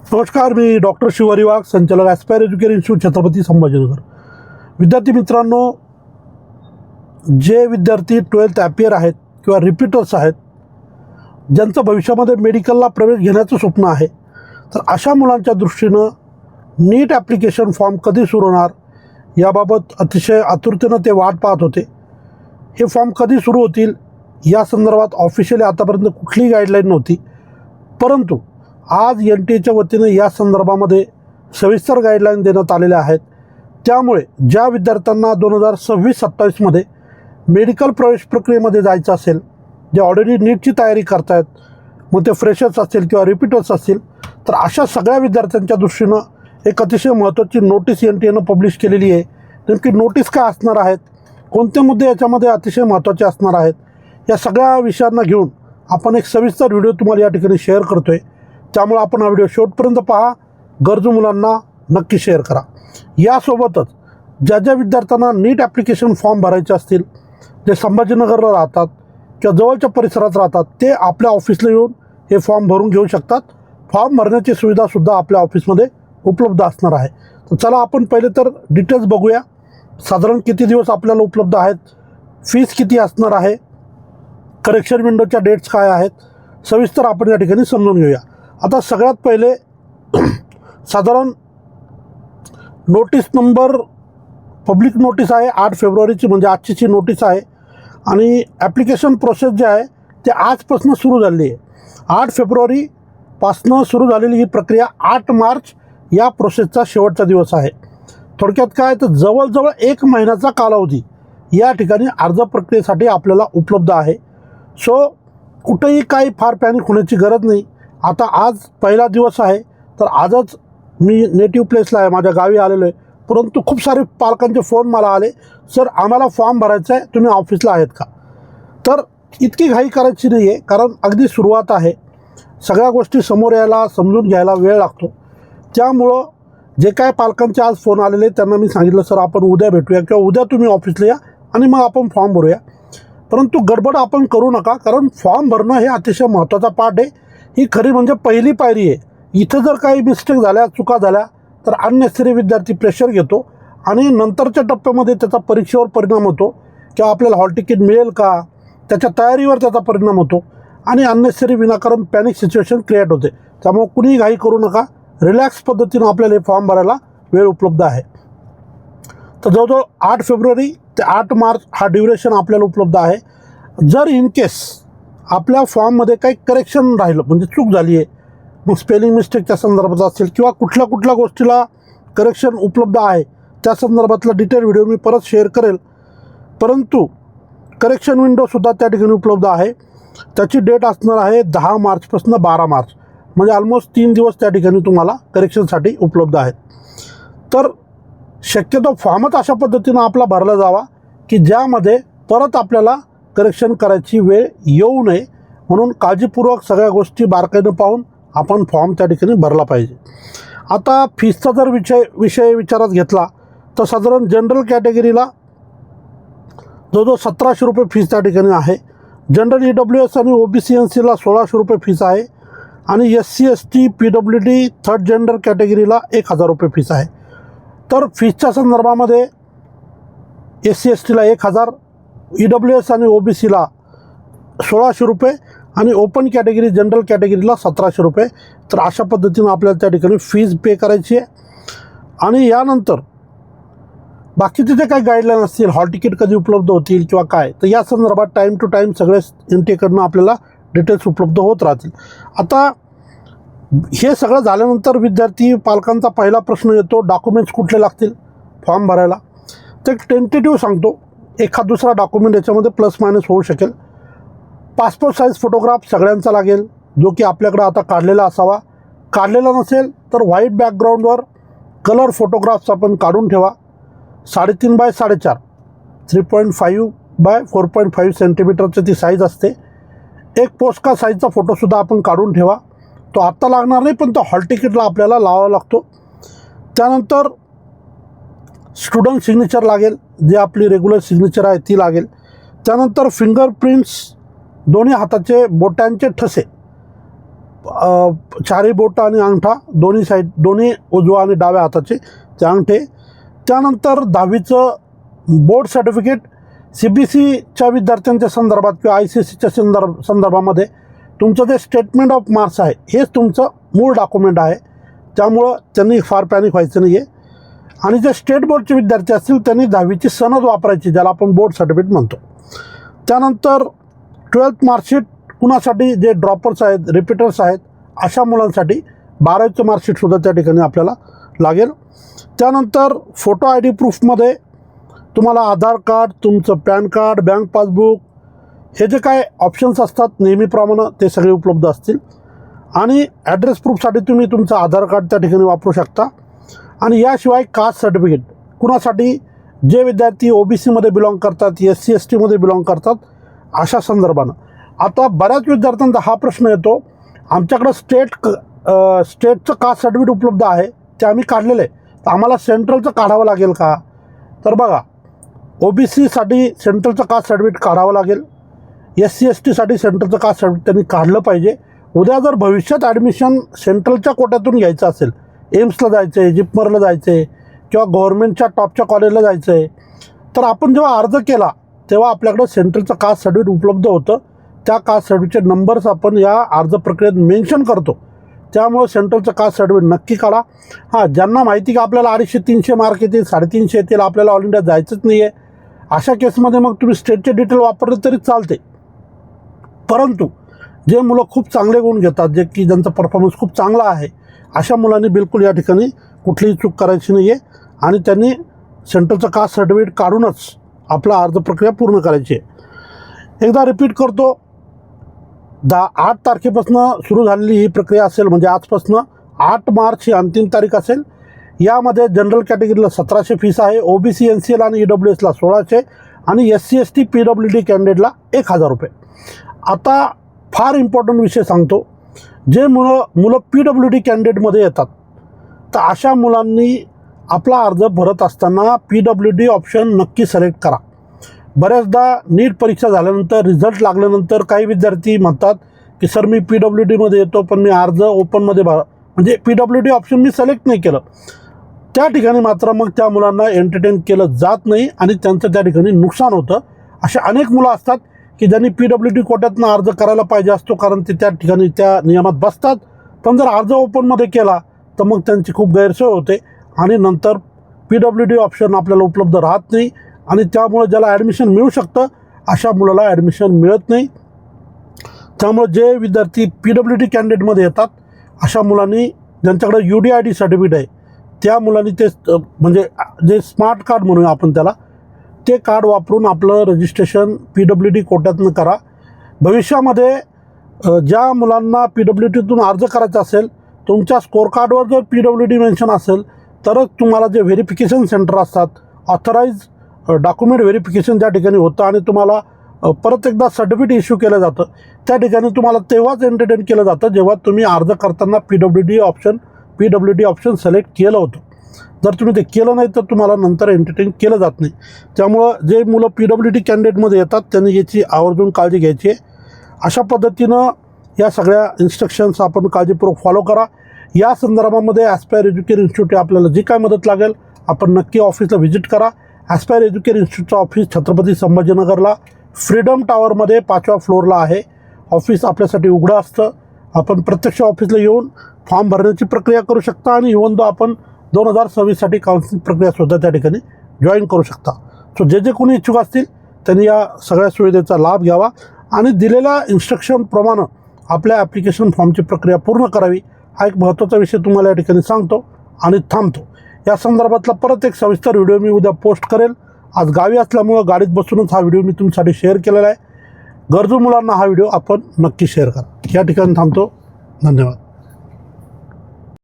नमस्कार, मी डॉक्टर शिवारी वाघ, संचालक aspire education institute, Chhatrapati Sambhajinagar. विद्यार्थी मित्रांनो, जे विद्यार्थी 12th ॲपियर आहेत किंवा रिपीटर्स आहेत, ज्यांचं भविष्यामध्ये मेडिकलला प्रवेश घेण्याचं स्वप्न आहे, तर अशा मुलांच्या दृष्टीनं नीट ॲप्लिकेशन फॉर्म कधी सुरू होणार याबाबत अतिशय आतुरतेनं ते वाट पाहत होते. हे फॉर्म कधी सुरू होतील या संदर्भात ऑफिशियली आतापर्यंत कुठलीही गाईडलाईन नव्हती, परंतु आज NTA वतीनं या संदर्भामध्ये सविस्तर गाईडलाईन देण्यात आलेल्या आहेत. त्यामुळे ज्या विद्यार्थ्यांना 2026-27मध्ये मेडिकल प्रवेश प्रक्रियेमध्ये जायचं असेल, जे ऑलरेडी नीटची तयारी करतायत, मग ते फ्रेशर्स असतील किंवा रिपीटर्स असतील, तर अशा सगळ्या विद्यार्थ्यांच्या दृष्टीनं एक अतिशय महत्त्वाची नोटीस NTAनं पब्लिश केलेली आहे. नेमकी नोटीस काय असणार आहेत, कोणते मुद्दे याच्यामध्ये अतिशय महत्त्वाचे असणार आहेत, या सगळ्या विषयांना घेऊन आपण एक सविस्तर व्हिडिओ तुम्हाला या ठिकाणी शेअर करतो आहे. त्यामुळे आपण हा व्हिडिओ शेवटपर्यंत पहा, गरजू मुलांना नक्की शेअर करा. यासोबतच ज्या ज्या विद्यार्थ्यांना नीट ॲप्लिकेशन फॉर्म भरायचे असतील, जे संभाजीनगरला राहतात किंवा जवळच्या परिसरात राहतात, ते आपल्या ऑफिसला येऊन हे फॉर्म भरून घेऊ शकतात. फॉर्म भरण्याची सुविधासुद्धा आपल्या ऑफिसमध्ये उपलब्ध असणार आहे. तर चला आपण पहिले तर डिटेल्स बघूया. साधारण किती दिवस आपल्याला उपलब्ध आहेत, फीस किती असणार आहे, करेक्शन विंडोच्या डेट्स काय आहेत, सविस्तर आपण या ठिकाणी समजून घेऊया. आता सगळ्यात पहिले साधारण नोटीस नंबर, पब्लिक नोटीस आहे 8 फेब्रुवारीची, म्हणजे आजची नोटीस आहे. आणि ॲप्लिकेशन प्रोसेस जे आहे ते आजपासून सुरू झालेली आहे. 8 फेब्रुवारीपासनं सुरू झालेली ही प्रक्रिया 8 मार्च या प्रोसेसचा शेवटचा दिवस आहे. थोडक्यात काय, तर जवळजवळ 1 महिन्याचा कालावधी या ठिकाणी अर्ज प्रक्रियेसाठी आपल्याला उपलब्ध आहे. सो कुठेही काही फार पॅनिक होण्याची गरज नाही. आता आज पहिला दिवस आहे, तर आजच मी नेटिव्ह प्लेसला आहे, माझ्या गावी आलेलो आहे. परंतु खूप सारे पालकांचे फोन मला आले, सर आम्हाला फॉर्म भरायचा आहे, तुम्ही ऑफिसला आहेत का? तर इतकी घाई करायची नाही आहे, कारण अगदी सुरुवात आहे. सगळ्या गोष्टी समोर यायला, समजून घ्यायला वेळ लागतो. त्यामुळं जे काय पालकांचे आज फोन आलेले त्यांना मी सांगितलं, सर आपण उद्या भेटूया किंवा उद्या तुम्ही ऑफिसला या आणि मग आपण फॉर्म भरूया. परंतु गडबड आपण करू नका, कारण फॉर्म भरणं हे अतिशय महत्त्वाचा पार्ट आहे. ही खरी म्हणजे पहिली पायरी आहे. इथं जर काही मिस्टेक झाल्या, चुका झाल्या, तर अननेसेसरी विद्यार्थी प्रेशर घेतो आणि नंतरच्या टप्प्यामध्ये त्याचा परीक्षेवर परिणाम होतो किंवा आपल्याला हॉल तिकीट मिळेल का, त्याच्या तयारीवर त्याचा परिणाम होतो आणि अननेसेसरी विनाकारण पॅनिक सिच्युएशन क्रिएट होते. त्यामुळे कुणीही घाई करू नका, रिलॅक्स पद्धतीनं आपल्याला हे फॉर्म भरायला वेळ उपलब्ध आहे. तर जवळजवळ 8 फेब्रुवारी ते 8 मार्च हा ड्युरेशन आपल्याला उपलब्ध आहे. जर इन केस आपल्या फॉर्ममध्ये काही करेक्शन राहिलं, म्हणजे चूक झाली आहे, मग स्पेलिंग मिस्टेकच्या संदर्भात असेल किंवा कुठल्या गोष्टीला करेक्शन उपलब्ध आहे, त्या संदर्भातला डिटेल व्हिडिओ मी परत शेअर करेल. परंतु करेक्शन विंडोसुद्धा त्या ठिकाणी उपलब्ध आहे. त्याची डेट असणार आहे 10 मार्चपासून 12 मार्च, म्हणजे ऑलमोस्ट 3 दिवस त्या ठिकाणी तुम्हाला करेक्शनसाठी उपलब्ध आहेत. तर शक्यतो फॉर्मच अशा पद्धतीनं आपला भरला जावा की ज्यामध्ये परत आपल्याला करेक्शन करायची वेळ येऊ नये, म्हणून काळजीपूर्वक सगळ्या गोष्टी बारकाईनं पाहून आपण फॉर्म त्या ठिकाणी भरला पाहिजे. आता फीसचा जर विषय विचारात घेतला, तर साधारण जनरल कॅटेगरीला जवळजवळ 1700 रुपये फीस त्या ठिकाणी आहे. जनरल EWS आणि OBC NCला 1600 रुपये फीस आहे आणि SC ST PWD third gender कॅटेगरीला 1000 रुपये फीस आहे. तर फीसच्या संदर्भामध्ये SC STला 1000, EWS आणि OBCला 1600 रुपये आणि ओपन कॅटेगरी जनरल कॅटेगरीला 1700 रुपये. तर अशा पद्धतीनं आपल्याला त्या ठिकाणी फीज पे करायची आहे. आणि यानंतर बाकीचे जे काही गाईडलाईन असतील, हॉल तिकीट कधी उपलब्ध होतील किंवा काय, तर या संदर्भात टाईम टू टाईम सगळे NTA आपल्याला डिटेल्स उपलब्ध होत राहतील. आता हे सगळं झाल्यानंतर विद्यार्थी पालकांचा पहिला प्रश्न येतो, डॉक्युमेंट्स कुठले लागतील फॉर्म भरायला. तर एक टेंटेटिव्ह सांगतो, एखाद दुसरा डॉक्युमेंट याच्यामध्ये प्लस मायनस होऊ शकेल. पासपोर्ट साईज फोटोग्राफ सगळ्यांचा लागेल, जो की आपल्याकडं आता काढलेला असावा. काढलेला नसेल तर व्हाईट बॅकग्राऊंडवर कलर फोटोग्राफ्स आपण काढून ठेवा. 3.5 बाय 4.5 3.5 बाय 4.5 सेंटीमीटरची ती साईज असते. एक पोस्टकार्ड साईजचा फोटोसुद्धा आपण काढून ठेवा. तो आत्ता लागणार नाही, पण तो हॉल तिकीटला आपल्याला लावावा लागतो. त्यानंतर स्टुडंट सिग्नेचर लागेल, जे आपली रेग्युलर सिग्नेचर आहे ती लागेल. त्यानंतर फिंगरप्रिंट्स, दोन्ही हाताचे बोटांचे ठसे चारही बोटं आणि अंगठा दोन्ही साईड, दोन्ही उजवा आणि डाव्या हाताचे ते अंगठे. त्यानंतर 10वीचं बोर्ड सर्टिफिकेट CBSEच्या विद्यार्थ्यांच्या संदर्भात किंवा ICSEच्या संदर्भामध्ये तुमचं जे स्टेटमेंट ऑफ मार्क्स आहे हेच तुमचं मूळ डॉक्युमेंट आहे. त्यामुळं त्यांनी फार पॅनिक व्हायचं नाही आहे. आणि जे स्टेट बोर्डचे विद्यार्थी असतील त्यांनी 10वीची सनद वापरायची, ज्याला आपण बोर्ड सर्टिफिकेट म्हणतो. त्यानंतर 12th मार्कशीट कुणासाठी, जे ड्रॉपर्स आहेत, रिपीटर्स आहेत, अशा मुलांसाठी 12वीचं मार्कशीटसुद्धा त्या ठिकाणी आपल्याला लागेल. त्यानंतर फोटो ID प्रूफमध्ये तुम्हाला आधार कार्ड, तुमचं पॅन कार्ड, बँक पासबुक हे जे काय ऑप्शन्स असतात नेहमीप्रमाणे ते सगळे उपलब्ध असतील. आणि ॲड्रेस प्रूफसाठी तुम्ही तुमचं आधार कार्ड त्या ठिकाणी वापरू शकता. आणि याशिवाय कास्ट सर्टिफिकेट कुणासाठी, जे विद्यार्थी OBCमध्ये बिलॉंग करतात, SC STमध्ये बिलॉंग करतात, अशा संदर्भानं. आता बऱ्याच विद्यार्थ्यांचा हा प्रश्न येतो, आमच्याकडं स्टेटचं कास्ट सर्टिफिकेट उपलब्ध आहे, ते आम्ही काढलेलं आहे, तर आम्हाला सेंट्रलचं काढावं लागेल का? तर बघा, OBCसाठी सेंट्रलचं कास्ट सर्टिफिकेट काढावं लागेल. SC STसाठी सेंट्रलचं कास्ट सर्टिफिकेट त्यांनी काढलं पाहिजे. उद्या जर भविष्यात ॲडमिशन सेंट्रलच्या कोट्यातून घ्यायचं असेल, एम्सला जायचं आहे, जिपमरला जायचं आहे किंवा गव्हर्नमेंटच्या टॉपच्या कॉलेजला जायचं आहे, तर आपण जेव्हा अर्ज केला तेव्हा आपल्याकडं सेंट्रलचं कास्ट सर्टिफिकेट उपलब्ध होतं. त्या कास्ट सर्टिफिकेटचे नंबर्स आपण या अर्ज प्रक्रियेत मेन्शन करतो. त्यामुळे सेंट्रलचं कास्ट सर्टिफिकेट नक्की काढा. हां, ज्यांना माहिती की आपल्याला 250-300 मार्क येतील, 350 येतील, आपल्याला ऑल इंडिया जायचंच नाही आहे, अशा केसमध्ये मग तुम्ही स्टेटचे डिटेल वापरले तरी चालते. परंतु जे मुलं खूप चांगले गुण घेतात, जे की ज्यांचा परफॉर्मन्स खूप चांगला आहे, अशा मुलांनी बिलकुल या ठिकाणी कुठलीही चूक करायची नाही आहे आणि त्यांनी सेंट्रलचं कास्ट सर्टिफिकेट काढूनच आपला अर्ज प्रक्रिया पूर्ण करायची आहे. एकदा रिपीट करतो, 8 तारखेपासून सुरू झालेली ही प्रक्रिया असेल, म्हणजे आजपासून 8 मार्च ही अंतिम तारीख असेल. यामध्ये जनरल कॅटेगरीला 1700 फीस आहे, OBC NCL आणि EWSला 1600 आणि SC ST PWD कॅन्डिडेटला 1000 रुपये. आता फार इम्पॉर्टंट विषय सांगतो, जे मुलं PWD कॅन्डिडेटमध्ये येतात, तर अशा मुलांनी आपला अर्ज भरत असताना PWD ऑप्शन नक्की सिलेक्ट करा. बऱ्याचदा नीट परीक्षा झाल्यानंतर, रिझल्ट लागल्यानंतर काही विद्यार्थी म्हणतात की सर मी PWDमध्ये येतो पण मी अर्ज ओपनमध्ये म्हणजे PWD ऑप्शन मी सिलेक्ट नाही केलं. त्या ठिकाणी मात्र मग त्या मुलांना एंटरटेन केलं जात नाही आणि त्यांचं त्या ठिकाणी नुकसान होतं. असे अनेक मुलं असतात की ज्यांनी PWD कोट्यातनं अर्ज करायला पाहिजे असतो, कारण ते त्या ठिकाणी त्या नियमात बसतात, पण जर अर्ज ओपनमध्ये केला तर मग त्यांची खूप गैरसोय होते आणि नंतर PWD ऑप्शन आपल्याला उपलब्ध राहत नाही आणि त्यामुळे ज्याला ॲडमिशन मिळू शकतं अशा मुलाला ॲडमिशन मिळत नाही. त्यामुळे जे विद्यार्थी PWD कॅन्डिडेटमध्ये येतात अशा मुलांनी, ज्यांच्याकडे UDID सर्टिफिकेट आहे, त्या मुलांनी ते म्हणजे जे स्मार्ट कार्ड म्हणूया आपण त्याला, ते कार्ड वापरून आपलं रजिस्ट्रेशन PWD कोट्यातनं करा. भविष्यामध्ये ज्या मुलांना PWDतून अर्ज करायचा असेल, तुमच्या स्कोर कार्डवर जर PWD मेन्शन असेल तरच तुम्हाला जे व्हेरिफिकेशन सेंटर असतात, ऑथराईज डॉक्युमेंट व्हेरिफिकेशन ज्या ठिकाणी होतं आणि तुम्हाला परत एकदा सर्टिफिकेट इश्यू केलं जातं, त्या ठिकाणी तुम्हाला तेव्हाच एंटरटेन केलं जातं जेव्हा तुम्ही अर्ज करताना PWD ऑप्शन सिलेक्ट केलं होतं. जर तुम्ही ते केलं नाही तर तुम्हाला नंतर एंटरटेन केलं जात नाही. त्यामुळं जे मुलं PWD कॅन्डिडेटमध्ये येतात त्यांनी याची आवर्जून काळजी घ्यायची आहे. अशा पद्धतीनं या सगळ्या इन्स्ट्रक्शन्स आपण काळजीपूर्वक फॉलो करा. या संदर्भामध्ये ॲस्पायर एज्युकेर इन्स्टिट्यूट आपल्याला जी काय मदत लागेल आपण नक्की ऑफिसला व्हिजिट करा. ॲस्पायर एज्युकेर इन्स्टिट्यूटचं ऑफिस छत्रपती संभाजीनगरला फ्रीडम टॉवरमध्ये 5व्या फ्लोअरला आहे. ऑफिस आपल्यासाठी उघडं असतं. आपण प्रत्यक्ष ऑफिसला येऊन फॉर्म भरण्याची प्रक्रिया करू शकता आणि इव्हन दो आपण 2026साठी काउन्सिलिंग प्रक्रियासुद्धा त्या ठिकाणी जॉईन करू शकता. सो जे कोणी इच्छुक असतील त्यांनी या सगळ्या सुविधेचा लाभ घ्यावा आणि दिलेल्या इन्स्ट्रक्शनप्रमाणे आपल्या ॲप्लिकेशन फॉर्मची प्रक्रिया पूर्ण करावी. हा एक महत्त्वाचा विषय तुम्हाला या ठिकाणी सांगतो आणि थांबतो. या संदर्भातला परत एक सविस्तर व्हिडिओ मी उद्या पोस्ट करेल. आज गावी असल्यामुळं गाडीत बसूनच हा व्हिडिओ मी तुमच्यासाठी शेअर केलेला आहे. गरजू मुलांना हा व्हिडिओ आपण नक्की शेअर करा. या ठिकाणी थांबतो. धन्यवाद.